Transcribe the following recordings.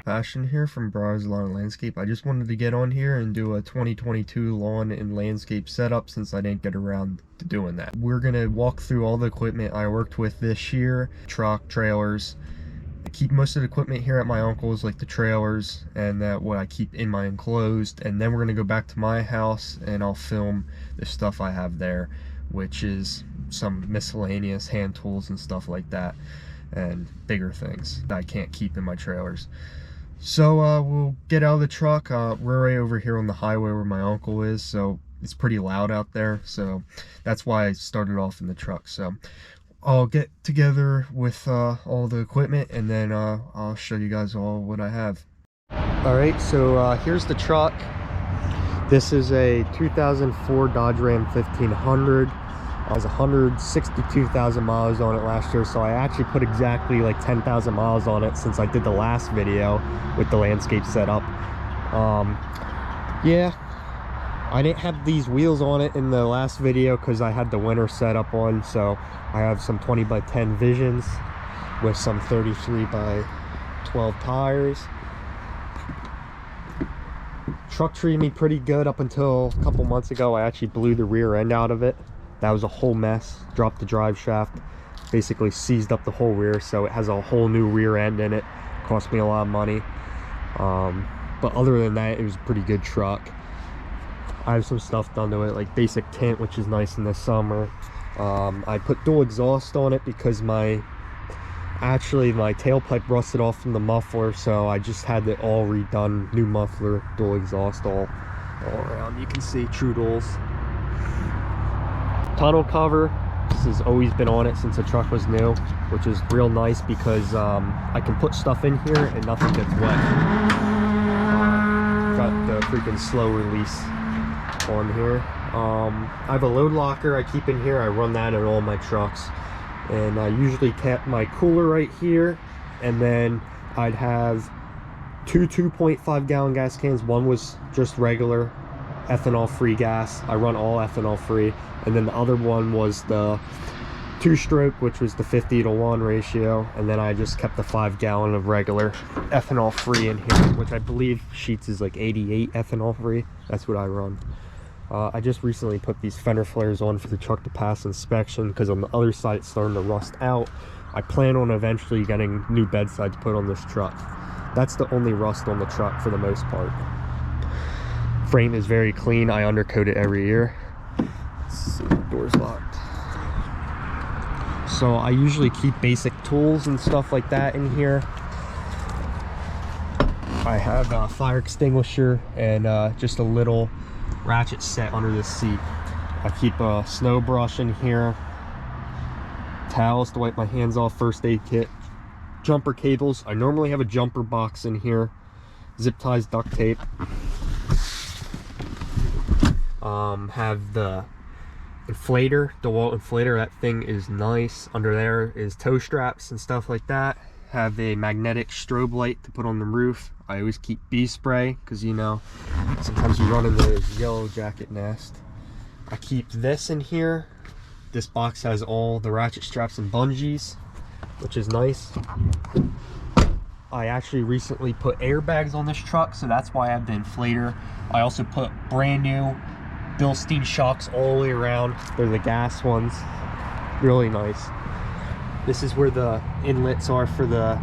Ashton here from Browers Lawn and Landscape. I just wanted to get on here and do a 2022 lawn and landscape setup since I didn't get around to doing that. We're gonna walk through all the equipment I worked with this year, truck, trailers. I keep most of the equipment here at my uncle's, like the trailers, and what I keep in my enclosed, and then we're gonna go back to my house and I'll film the stuff I have there, which is some miscellaneous hand tools and stuff like that, and bigger things that I can't keep in my trailers. So we'll get out of the truck. We're right over here on the highway where my uncle is, so it's pretty loud out there, so that's why I started off in the truck. So I'll get together with all the equipment, and then I'll show you guys all what I have. Alright, so here's the truck. This is a 2004 Dodge Ram 1500. I was 162,000 miles on it last year, so I actually put exactly like 10,000 miles on it since I did the last video with the landscape setup. Yeah, I didn't have these wheels on it in the last video because I had the winter setup on, so I have some 20x10 Visions with some 33x12 tires. Truck treated me pretty good up until a couple months ago. I actually blew the rear end out of it. That was a whole mess. Dropped the drive shaft, basically seized up the whole rear, so it has a whole new rear end in it. Cost me a lot of money, but other than that, it was a pretty good truck. I have some stuff done to it, like basic tint, which is nice in the summer. I put dual exhaust on it because my tailpipe rusted off from the muffler, so I just had it all redone. New muffler, dual exhaust all around. You can see true duals. Tonneau cover, this has always been on it since the truck was new, which is real nice because I can put stuff in here and nothing gets wet. Got the freaking slow release on here. I have a load locker I keep in here. I run that in all my trucks, and I usually tap my cooler right here, and then I'd have two 2.5 gallon gas cans. One was just regular ethanol free gas. I run all ethanol free, and then the other one was the 2-stroke, which was the 50-to-1 ratio, and then I just kept the 5 gallon of regular ethanol free in here, which I believe Sheetz is like 88 ethanol free. That's what I run. I just recently put these fender flares on for the truck to pass inspection because on the other side it's starting to rust out. I plan on eventually getting new bedsides put on this truck. That's the only rust on the truck for the most part. Frame is very clean. I undercoat it every year. Let's see, the door's locked. So I usually keep basic tools and stuff like that in here. I have a fire extinguisher and just a little ratchet set under the seat. I keep a snow brush in here, towels to wipe my hands off, first aid kit, jumper cables. I normally have a jumper box in here, zip ties, duct tape. Have the inflator, DeWalt inflator. That thing is nice. Under there is toe straps and stuff like that. Have a magnetic strobe light to put on the roof. I always keep bee spray because, you know, sometimes you run into this yellow jacket nest. I keep this in here. This box has all the ratchet straps and bungees, which is nice. I actually recently put airbags on this truck, so that's why I have the inflator. I also put brand new Bilstein shocks all the way around. They're the gas ones. Really nice. This is where the inlets are for the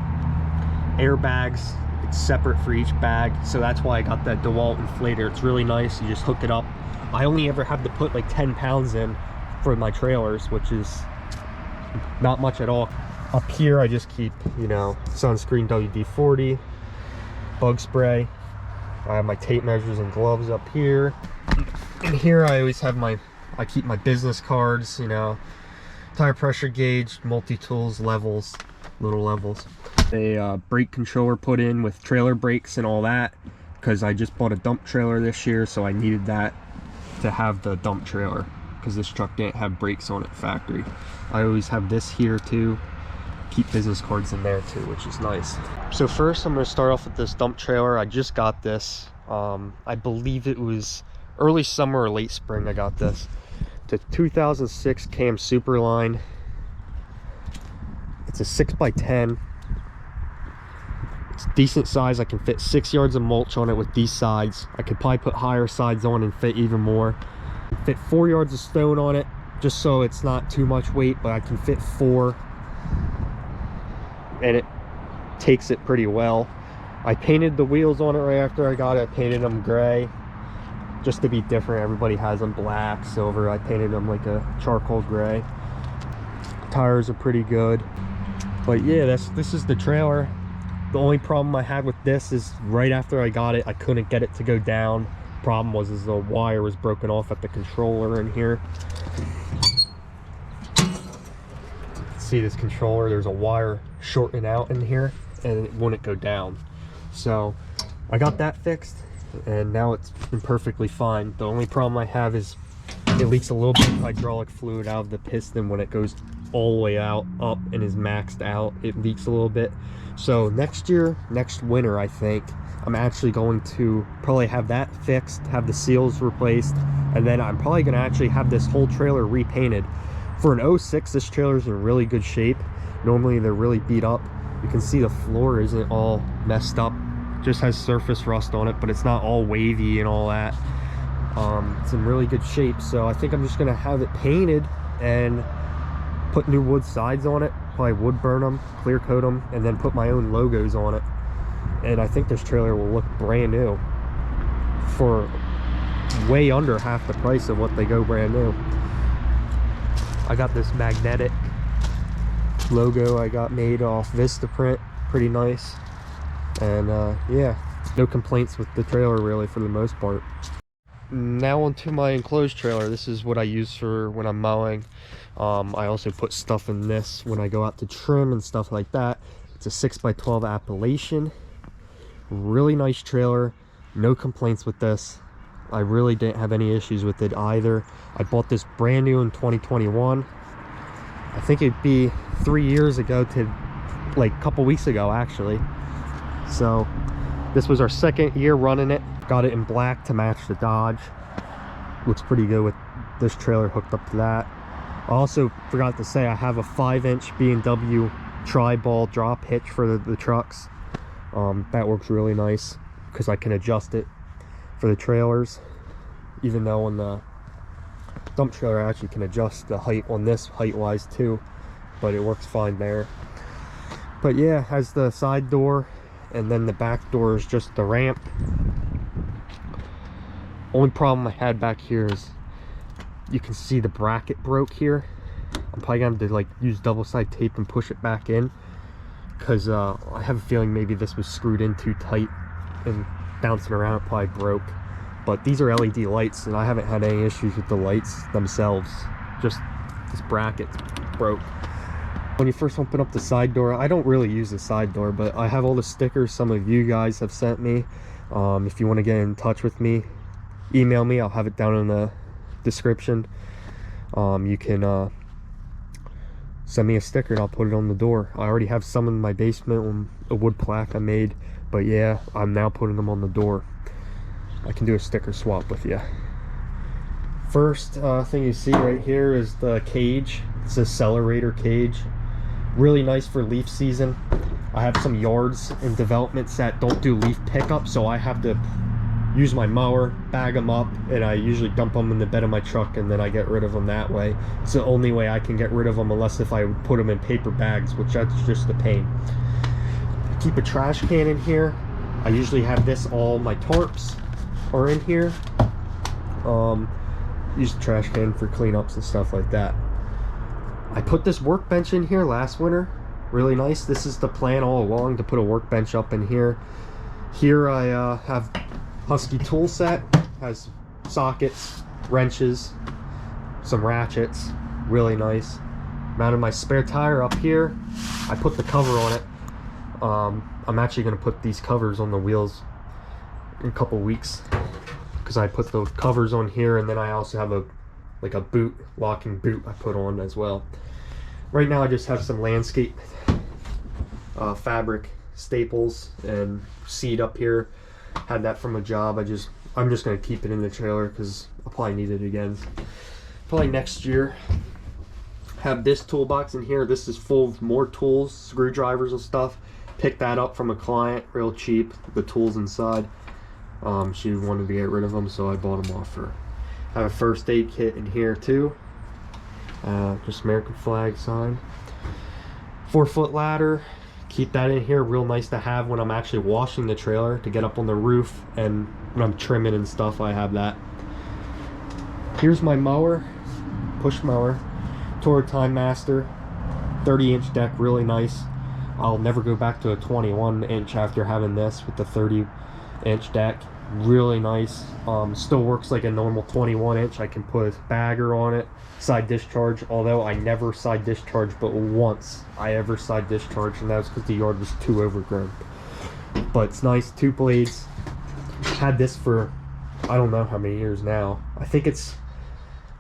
airbags. It's separate for each bag, so that's why I got that DeWalt inflator. It's really nice. You just hook it up. I only ever have to put like 10 pounds in for my trailers, which is not much at all. Up here I just keep, you know, sunscreen, WD-40, bug spray. I have my tape measures and gloves up here. And here I always have I keep my business cards, you know, tire pressure gauge, multi-tools, levels, little levels. A brake controller put in with trailer brakes and all that, because I just bought a dump trailer this year, so I needed that to have the dump trailer, because this truck didn't have brakes on it factory. I always have this here too. Keep business cards in there too, which is nice. So first I'm going to start off with this dump trailer. I just got this. I believe it was early summer or late spring I got this. It's a 2006 Cam Superline. It's a 6x10. It's decent size. I can fit 6 yards of mulch on it with these sides. I could probably put higher sides on and fit even more. Fit 4 yards of stone on it, just so it's not too much weight, but I can fit 4. And it takes it pretty well. I painted the wheels on it right after I got it. I painted them gray just to be different. Everybody has them black, silver. I painted them like a charcoal gray. Tires are pretty good. But yeah, this is the trailer. The only problem I had with this is right after I got it, I couldn't get it to go down. Problem was the wire was broken off at the controller in here. See this controller, there's a wire shorting out in here and it wouldn't go down. So I got that fixed and now it's been perfectly fine. The only problem I have is it leaks a little bit of hydraulic fluid out of the piston when it goes all the way out up and is maxed out. It leaks a little bit. So next winter, I think I'm actually going to probably have that fixed, have the seals replaced, and then I'm probably going to actually have this whole trailer repainted. For an 06, this trailer is in really good shape. Normally they're really beat up. You can see the floor isn't all messed up, just has surface rust on it, but it's not all wavy and all that. It's in really good shape, so I think I'm just gonna have it painted and put new wood sides on it, probably wood burn them, clear coat them, and then put my own logos on it. And I think this trailer will look brand new for way under half the price of what they go brand new. I got this magnetic logo I got made off Vistaprint, pretty nice. And yeah, no complaints with the trailer really for the most part. Now onto my enclosed trailer. This is what I use for when I'm mowing. I also put stuff in this when I go out to trim and stuff like that. It's a 6x12 Appalachian. Really nice trailer, no complaints with this. I really didn't have any issues with it either. I bought this brand new in 2021. I think it'd be 3 years ago to like a couple weeks ago actually. So this was our second year running it. Got it in black to match the Dodge. Looks pretty good with this trailer hooked up to that. I also forgot to say I have a 5-inch B&W tri-ball drop hitch for the trucks. That works really nice because I can adjust it for the trailers, even though on the dump trailer I actually can adjust the height on this height-wise too, but it works fine there. But yeah, has the side door, and then the back door is just the ramp. Only problem I had back here is you can see the bracket broke here. I'm probably gonna have to like use double-sided tape and push it back in, because I have a feeling maybe this was screwed in too tight and bouncing around, it probably broke. But these are LED lights and I haven't had any issues with the lights themselves, just this bracket broke. When you first open up the side door, I don't really use the side door, but I have all the stickers some of you guys have sent me. If you want to get in touch with me, email me, I'll have it down in the description. You can send me a sticker and I'll put it on the door. I already have some in my basement on a wood plaque I made, but yeah, I'm now putting them on the door. I can do a sticker swap with you. First thing you see right here is the cage. It's a Accelerator cage. Really nice for leaf season. I have some yards and developments that don't do leaf pickup, so I have to use my mower, bag them up, and I usually dump them in the bed of my truck and then I get rid of them that way. It's the only way I can get rid of them, unless if I put them in paper bags, which that's just a pain. Keep a trash can in here. I usually have this, all my tarps are in here. Use the trash can for cleanups and stuff like that. I put this workbench in here last winter really nice. This is the plan all along, to put a workbench up in here. Here I have Husky tool set, has sockets, wrenches, some ratchets, really nice. Mounted my spare tire up here. I put the cover on it. I'm actually going to put these covers on the wheels in a couple weeks, because I put the covers on here, and then I also have a boot, locking boot I put on as well. Right now I just have some landscape fabric staples and seed up here. Had that from a job. I'm just going to keep it in the trailer because I'll probably need it again probably next year. Have this toolbox in here. This is full of more tools, screwdrivers and stuff. Picked that up from a client, real cheap, the tools inside. She wanted to get rid of them, so I bought them off her. I have a first aid kit in here too. Just American flag sign. 4-foot ladder. Keep that in here. Real nice to have when I'm actually washing the trailer, to get up on the roof, and when I'm trimming and stuff, I have that. Here's my mower, push mower, Toro Time Master, 30-inch deck, really nice. I'll never go back to a 21-inch after having this with the 30-inch deck. Really nice. Still works like a normal 21-inch. I can put a bagger on it, side discharge, although I never side discharge, but once I ever side discharged, and that was because the yard was too overgrown. But it's nice, 2 blades. Had this for I don't know how many years now. I think it's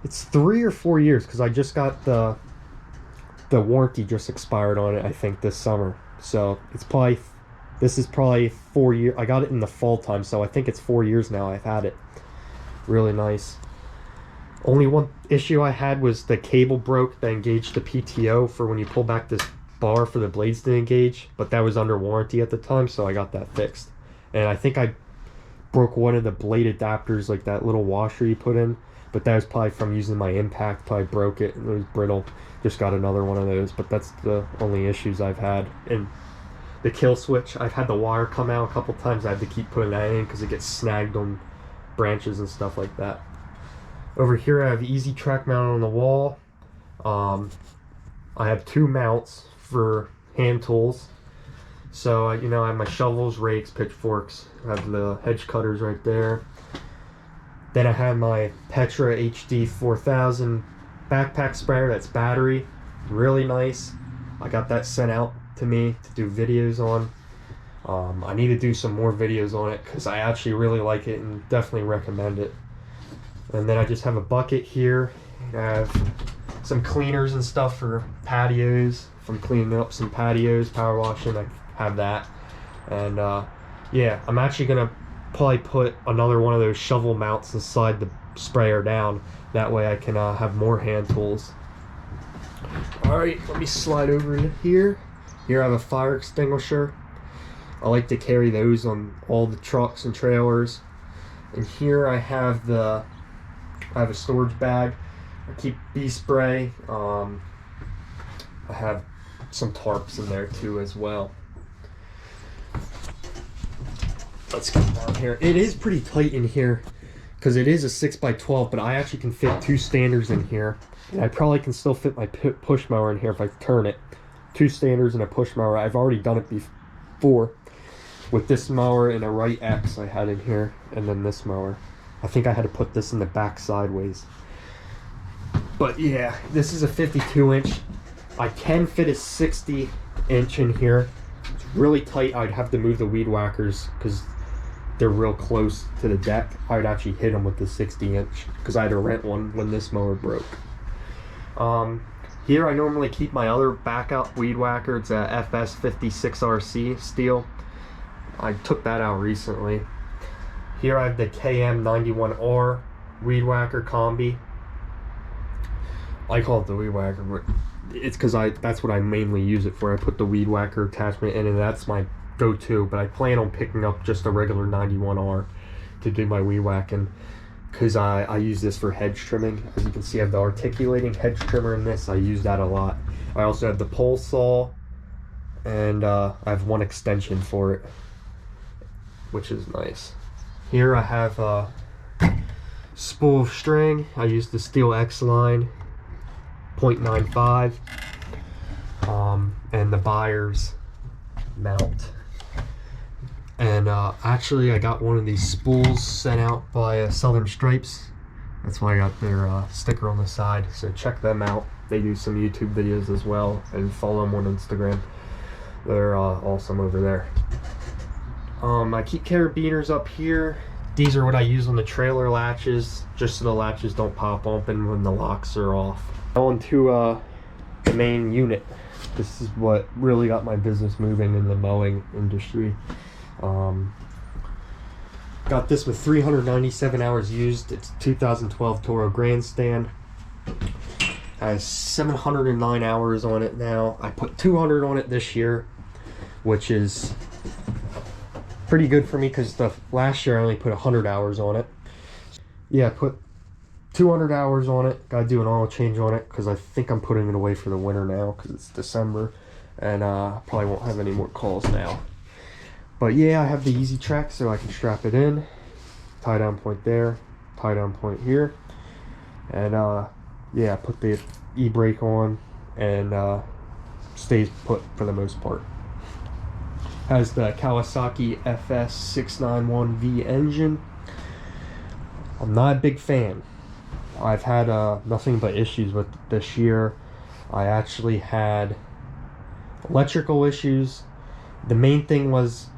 3 or 4 years, because I just got the warranty just expired on it, I think, this summer. So this is probably 4 years. I got it in the fall time, so I think it's 4 years now I've had it. Really nice. Only one issue I had was the cable broke that engaged the PTO for when you pull back this bar for the blades to engage, but that was under warranty at the time, so I got that fixed. And I think I broke one of the blade adapters, like that little washer you put in, but that was probably from using my impact. Probably broke it, and it was brittle. Just got another one of those, but that's the only issues I've had. And the kill switch, I've had the wire come out a couple times. I had to keep putting that in because it gets snagged on branches and stuff like that. Over here I have Easy Track mounted on the wall. I have 2 mounts for hand tools. So, I have my shovels, rakes, pitchforks. I have the hedge cutters right there. Then I have my Petra HD 4000 backpack sprayer. That's battery. Really nice. I got that sent out to me to do videos on. I need to do some more videos on it because I actually really like it and definitely recommend it. And then I just have a bucket here. I have some cleaners and stuff for patios. If I'm cleaning up some patios, power washing, I have that. And yeah, I'm actually gonna probably put another one of those shovel mounts and slide the sprayer down. That way I can have more hand tools. Alright, let me slide over in here. Here I have a fire extinguisher. I like to carry those on all the trucks and trailers. And here I have a storage bag. I keep bee spray. I have some tarps in there too as well. Let's get down here. It is pretty tight in here because it is a 6x12, but I actually can fit 2 standers in here. And I probably can still fit my push mower in here if I turn it. 2 standers and a push mower. I've already done it before with this mower and a right X I had in here, and then this mower. I think I had to put this in the back sideways. But yeah, this is a 52-inch. I can fit a 60-inch in here. It's really tight. I'd have to move the weed whackers because they're real close to the deck. I would actually hit them with the 60-inch because I had to rent one when this mower broke. Here I normally keep my other backup weed whacker. It's a FS56RC steel. I took that out recently. Here I have the KM91R weed whacker combi. I call it the weed whacker, but it's because that's what I mainly use it for. I put the weed whacker attachment in, and that's my go-to, but I plan on picking up just a regular 91R to do my weed whacking because I use this for hedge trimming. As you can see, I have the articulating hedge trimmer in this. I use that a lot. I also have the pole saw, and I have one extension for it, which is nice. Here I have a spool of string. I use the Steel X line 0.95. and the buyer's mount. And actually I got one of these spools sent out by Southern Stripes. That's why I got their sticker on the side, so check them out. They do some YouTube videos as well, and follow them on Instagram. They're awesome over there. I keep carabiners up here. These are what I use on the trailer latches, just so the latches don't pop open when the locks are off. On to the main unit. This is what really got my business moving in the mowing industry. Got this with 397 hours used. It's 2012 Toro Grandstand. Has 709 hours on it now. I put 200 on it this year, which is pretty good for me because the last year I only put 100 hours on it. Yeah, I put 200 hours on it. Gotta do an oil change on it because I think I'm putting it away for the winter now because it's December, and probably won't have any more calls now. But yeah, I have the Easy Track so I can strap it in, tie down point there, tie down point here, and yeah, put the e-brake on, and stays put for the most part. Has the Kawasaki FS691V engine. I'm not a big fan. I've had nothing but issues with it this year. I actually had electrical issues. The main thing was,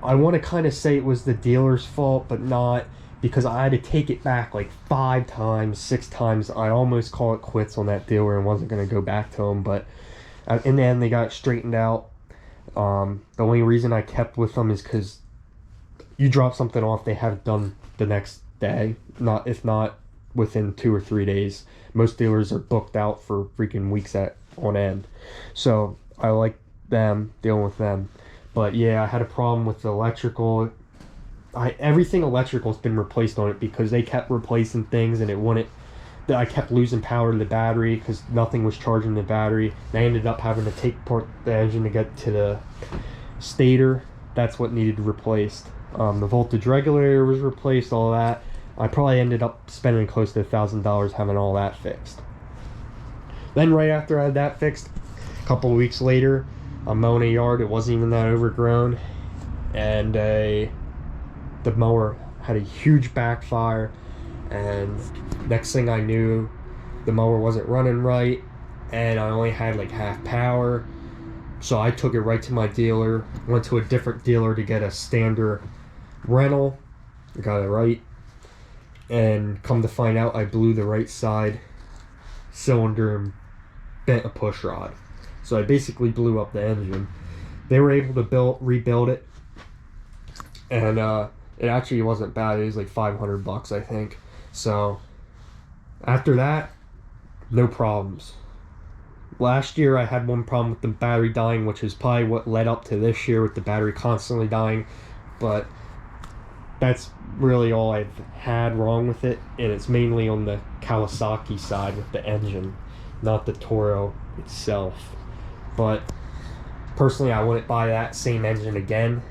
I want to kind of say it was the dealer's fault, but not, because I had to take it back like 5 times, 6 times. I almost called it quits on that dealer and wasn't going to go back to them, but in the end they got it straightened out. The only reason I kept with them is because you drop something off, they have it done the next day, if not within 2 or 3 days. Most dealers are booked out for freaking weeks on end, so I like them, dealing with them. But yeah, I had a problem with the electrical. Everything electrical's been replaced on it because they kept replacing things, and it wouldn't. I kept losing power to the battery because nothing was charging the battery. And I ended up having to take apart the engine to get to the stator. That's what needed replaced. The voltage regulator was replaced, all that. I probably ended up spending close to $1,000 having all that fixed. Then right after I had that fixed, a couple of weeks later, I'm mowing a yard. It wasn't even that overgrown, and the mower had a huge backfire, and next thing I knew, the mower wasn't running right, and I only had like half power. So I took it right to my dealer, went to a different dealer to get a standard rental, got it right, and come to find out, I blew the right side cylinder and bent a push rod. So I basically blew up the engine. They were able to rebuild it, and it actually wasn't bad. It was like $500, I think. So after that, no problems. Last year I had one problem with the battery dying, which is probably what led up to this year with the battery constantly dying, but that's really all I've had wrong with it, and it's mainly on the Kawasaki side with the engine, not the Toro itself. But personally, I wouldn't buy that same engine again.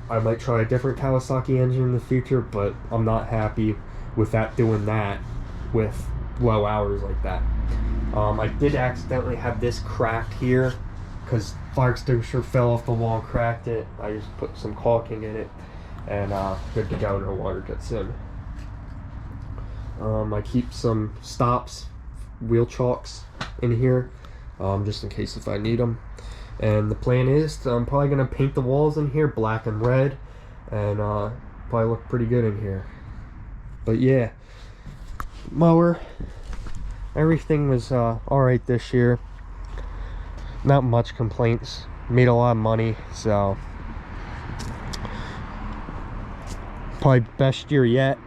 I might try a different Kawasaki engine in the future, but I'm not happy with that, doing that with low hours like that. I did accidentally have this cracked here because fire extinguisher fell off the wall and cracked it. I just put some caulking in it, and good to go, no water gets in. I keep some stops, wheel chocks in here, just in case if I need them. And the plan is I'm probably going to paint the walls in here black and red, and probably look pretty good in here. But yeah, mower, everything was alright this year. Not much complaints. Made a lot of money, so probably best year yet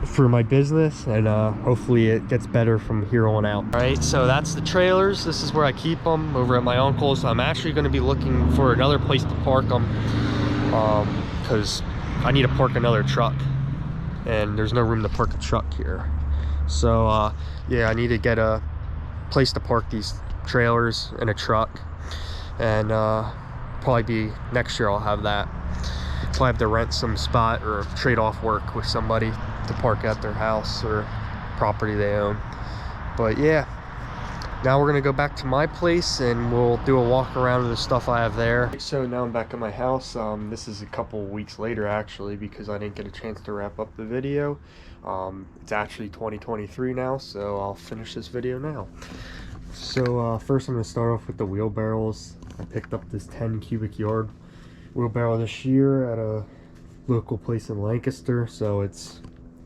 for my business, and hopefully it gets better from here on out. All right, so that's the trailers. This is where I keep them, over at my uncle's. I'm actually going to be looking for another place to park them, because I need to park another truck, and there's no room to park a truck here. So yeah, I need to get a place to park these trailers and a truck, and probably be next year I'll have that. I'll have to rent some spot or trade off work with somebody to park at their house or property they own. But yeah, Now we're gonna go back to my place and we'll do a walk around of the stuff I have there. So now I'm back at my house. This is a couple weeks later actually, because I didn't get a chance to wrap up the video. It's actually 2023 now, so I'll finish this video now. So first I'm gonna start off with the wheelbarrows. I picked up this 10 cubic yard wheelbarrow this year at a local place in Lancaster. So it's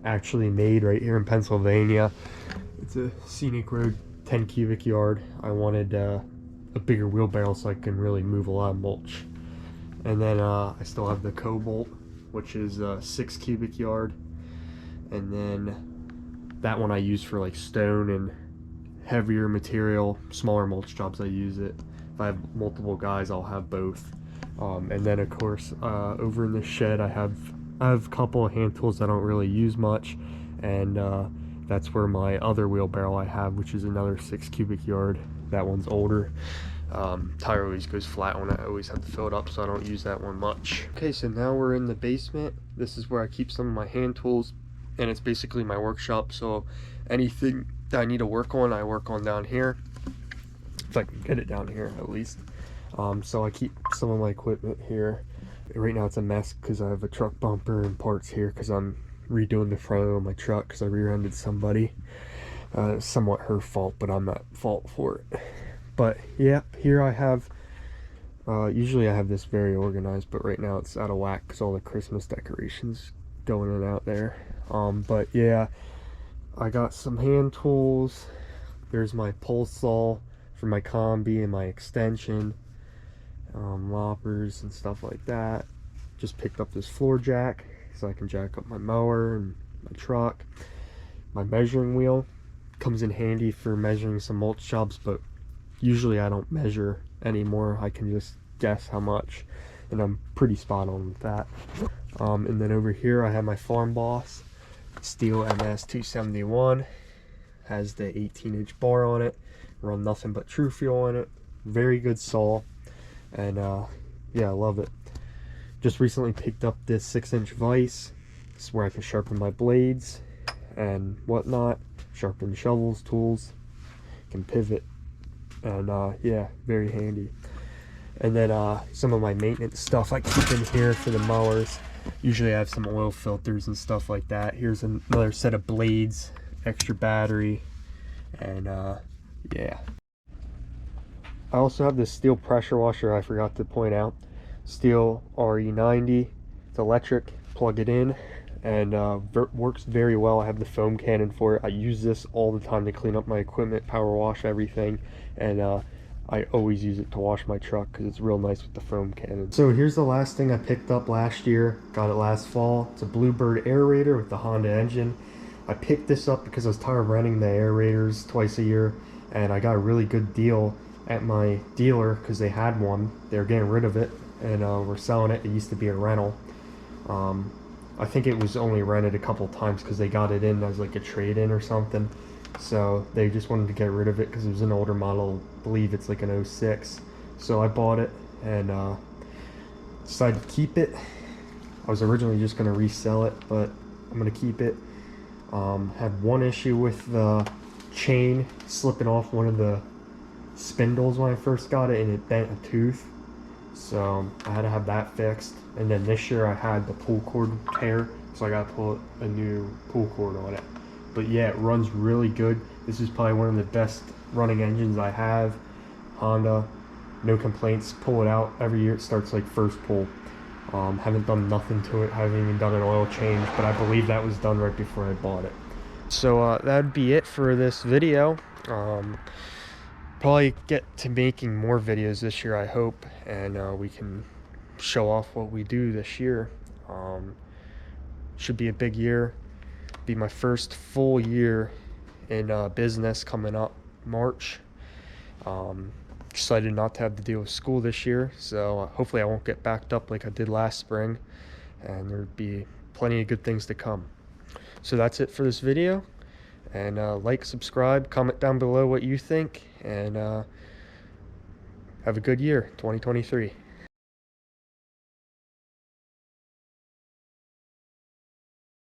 actually made right here in Pennsylvania. It's a Scenic Road 10 cubic yard. I wanted a bigger wheelbarrow so I can really move a lot of mulch. And then I still have the Cobalt, which is 6 cubic yard. And then that one I use for like stone and heavier material, smaller mulch jobs. I use it. If I have multiple guys, I'll have both. And then of course over in the shed I have a couple of hand tools I don't really use much, and that's where my other wheelbarrow I have, which is another 6 cubic yard. That one's older. Tire always goes flat on it. I always have to fill it up, so I don't use that one much. Okay, so now we're in the basement. This is where I keep some of my hand tools, and it's basically my workshop. So anything that I need to work on, I work on down here. If I can get it down here at least. So I keep some of my equipment here. Right now it's a mess because I have a truck bumper and parts here because I'm redoing the front of my truck because I rear-ended somebody. Somewhat her fault, but I'm not at fault for it. But yeah, here I have, usually I have this very organized, but right now it's out of whack because all the Christmas decorations going in and out there. But yeah, I got some hand tools. There's my pole saw for my combi and my extension, loppers and stuff like that. Just picked up this floor jack so I can jack up my mower and my truck. My measuring wheel comes in handy for measuring some mulch jobs, but usually I don't measure anymore. I can just guess how much, and I'm pretty spot on with that. And then over here I have my Farm Boss Steel MS 271. Has the 18-inch bar on it. Run nothing but True Fuel on it. Very good saw, and yeah, I love it. Just recently picked up this 6-inch vise. This is where I can sharpen my blades and whatnot, sharpen shovels, tools, can pivot, and yeah, very handy. And then some of my maintenance stuff I keep in here for the mowers. Usually I have some oil filters and stuff like that. Here's another set of blades, extra battery, and yeah. I also have this Stihl pressure washer I forgot to point out. Stihl RE90. It's electric. Plug it in, and works very well. I have the foam cannon for it. I use this all the time to clean up my equipment, power wash everything, and I always use it to wash my truck because it's real nice with the foam cannon. So here's the last thing I picked up last year. Got it last fall. It's a Bluebird aerator with the Honda engine. I picked this up because I was tired of renting the aerators twice a year, and I got a really good deal at my dealer because they had one. They were getting rid of it, and we're selling it. It used to be a rental. I think it was only rented a couple times because they got it in as like a trade-in or something. So they just wanted to get rid of it because it was an older model. I believe it's like an 06. So I bought it and decided to keep it. I was originally just going to resell it, but I'm going to keep it. Had one issue with the chain slipping off one of the spindles when I first got it, and it bent a tooth. So I had to have that fixed. And then this year I had the pull cord tear, so I got to put a new pull cord on it. But yeah, it runs really good. This is probably one of the best running engines I have. Honda, no complaints. Pull it out every year. It starts like first pull. Haven't done nothing to it. Haven't even done an oil change, but I believe that was done right before I bought it. So that'd be it for this video. Probably get to making more videos this year, I hope, and we can show off what we do this year. Should be a big year. Be my first full year in business coming up March. Excited not to have to deal with school this year, so hopefully I won't get backed up like I did last spring, and there'd be plenty of good things to come. So that's it for this video, and like, subscribe, comment down below what you think, and have a good year 2023.